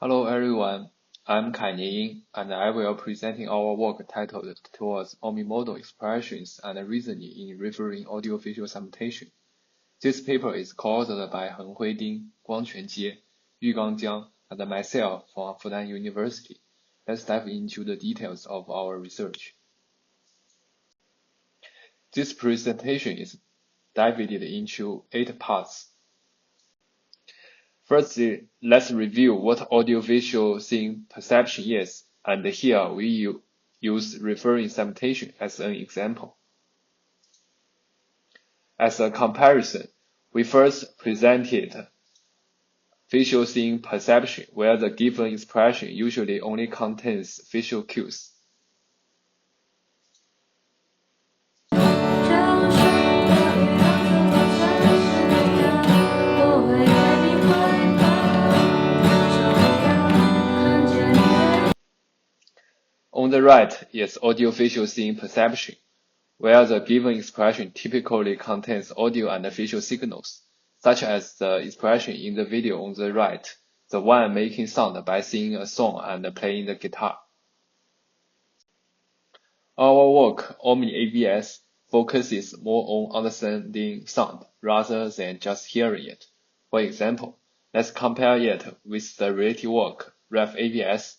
Hello everyone, I'm Kai Ying, and I will presenting our work titled Towards Omnimodal Expressions and Reasoning in Referring Audiovisual Segmentation. This paper is co-authored by Henghui Ding, Guangquan Jie, Yugang Jiang, and myself from Fudan University. Let's dive into the details of our research. This presentation is divided into 8 parts. Firstly, let's review what audiovisual scene perception is, and here we use referring segmentation as an example. As a comparison, we first presented visual scene perception, where the given expression usually only contains visual cues. On the right is audiovisual scene perception, where the given expression typically contains audio and visual signals, such as the expression in the video on the right, the one making sound by singing a song and playing the guitar. Our work, OmniAVS, focuses more on understanding sound rather than just hearing it. For example, let's compare it with the related work, RefAVS.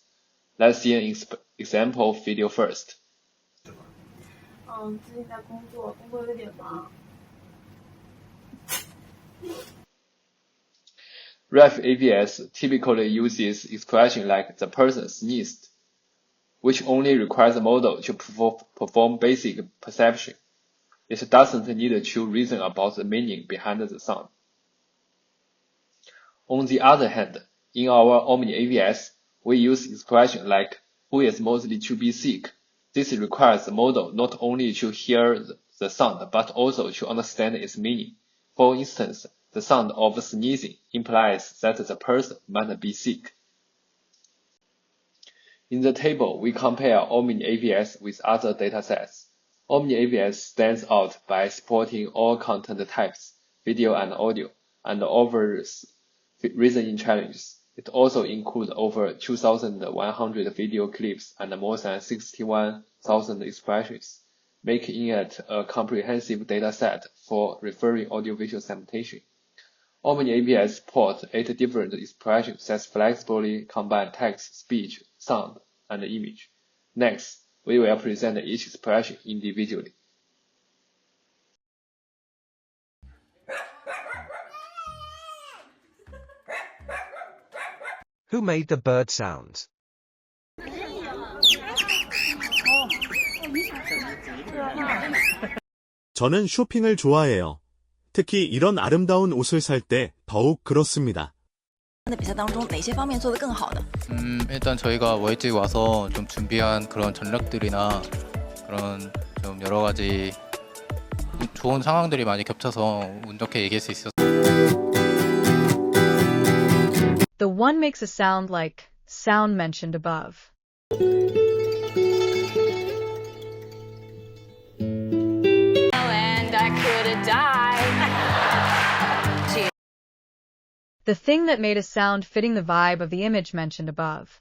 Let's see an example video first. 最近在工作有点忙。RefAVS typically uses expression like the person sneezed, which only requires the model to perform basic perception. It doesn't need to reason about the meaning behind the sound. On the other hand, in our OmniAVS, we use expression like who is mostly to be sick. This requires the model not only to hear the sound, but also to understand its meaning. For instance, the sound of sneezing implies that the person might be sick. In the table, we compare OmniAVS with other datasets. OmniAVS stands out by supporting all content types, video and audio, and offers reasoning challenges. It also includes over 2,100 video clips and more than 61,000 expressions, making it a comprehensive dataset for referring audiovisual segmentation. OmniAVS supports 8 different expressions that flexibly combine text, speech, sound, and image. Next, we will present each expression individually. Who made the bird sounds? 저는 쇼핑을 좋아해요. 특히 이런 아름다운 옷을 살 때 더욱 그렇습니다. 일단 저희가 일찍 와서 좀 준비한 그런 전략들이나 그런 좀 여러 가지 좋은 상황들이 많이 겹쳐서 운 좋게 얘기할 수 있었어요. The one makes a sound like sound mentioned above. And I could have died. The thing that made a sound fitting the vibe of the image mentioned above.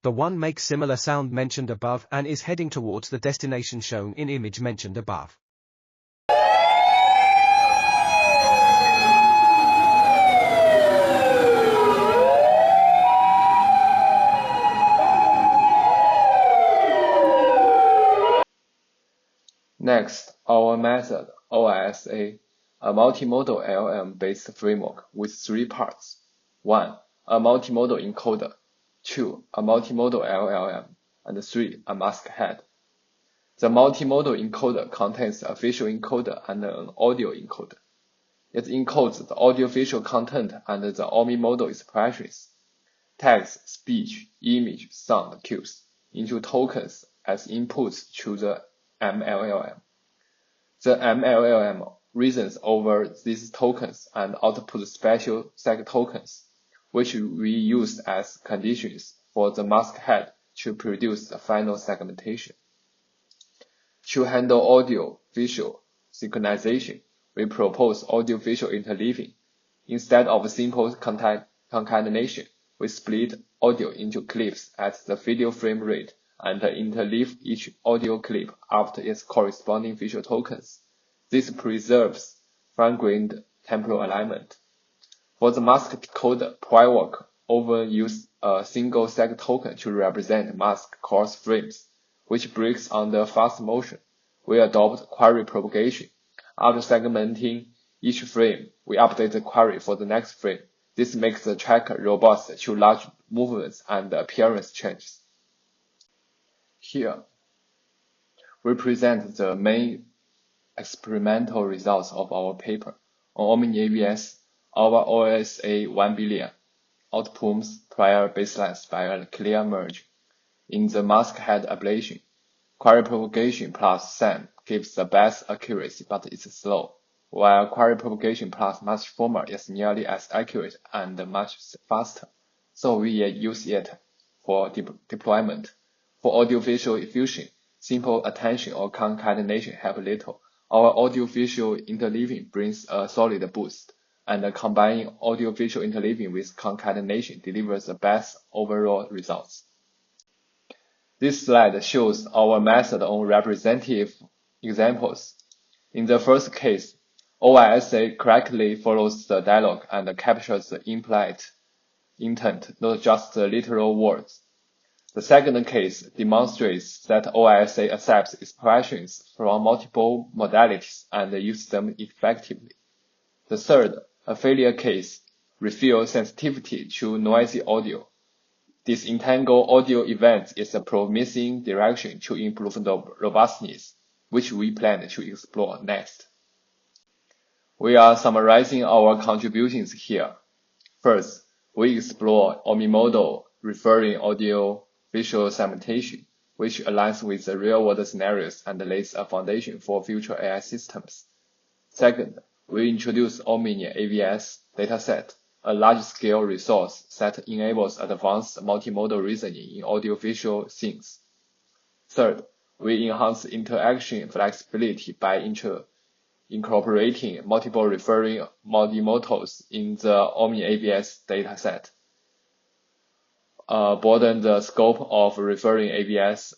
The one makes similar sound mentioned above and is heading towards the destination shown in image mentioned above. Next, our method, OISA, a multimodal LLM-based framework with 3 parts. 1. A multimodal encoder. 2. A multimodal LLM. And 3. A mask head. The multimodal encoder contains a visual encoder and an audio encoder. It encodes the audiovisual content and the omnimodal expressions, text, speech, image, sound cues, into tokens as inputs to the MLLM. The MLLM reasons over these tokens and outputs special seg tokens, which we used as conditions for the mask head to produce the final segmentation. To handle audio-visual synchronization, we propose audio-visual interleaving. Instead of simple concatenation, we split audio into clips at the video frame rate and interleave each audio clip after its corresponding visual tokens. This preserves fine-grained temporal alignment. For the mask code pre-work, often use a single seg token to represent mask coarse frames, which breaks under fast motion. We adopt query propagation. After segmenting each frame, we update the query for the next frame. This makes the tracker robust to large movements and appearance changes. Here, we present the main experimental results of our paper. On OmniABS, our OSA 1 billion outperforms prior baselines by a clear margin. In the mask head ablation, query propagation plus SAM gives the best accuracy, but it's slow, while query propagation plus mask former is nearly as accurate and much faster. So we use it for deployment. For audiovisual fusion, simple attention or concatenation help little. Our audiovisual interleaving brings a solid boost, and combining audiovisual interleaving with concatenation delivers the best overall results. This slide shows our method on representative examples. In the first case, OISA correctly follows the dialogue and captures the implied intent, not just the literal words. The second case demonstrates that OISA accepts expressions from multiple modalities and uses them effectively. The third, a failure case, reveals sensitivity to noisy audio. Disentangle audio events is a promising direction to improve the robustness, which we plan to explore next. We are summarizing our contributions here. First, we explore Omnimodal referring audio-visual segmentation, which aligns with the real-world scenarios and lays a foundation for future AI systems. Second, we introduce OmniABS dataset, a large-scale resource that enables advanced multimodal reasoning in audiovisual scenes. Third, we enhance interaction flexibility by incorporating multiple referring multimodals in the OmniABS dataset. Broaden the scope of referring ABS.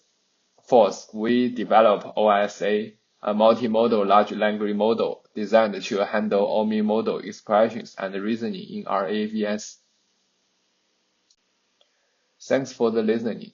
Fourth, we develop OISA, a multimodal large language model designed to handle omnimodal expressions and reasoning in RAVS. Thanks for the listening.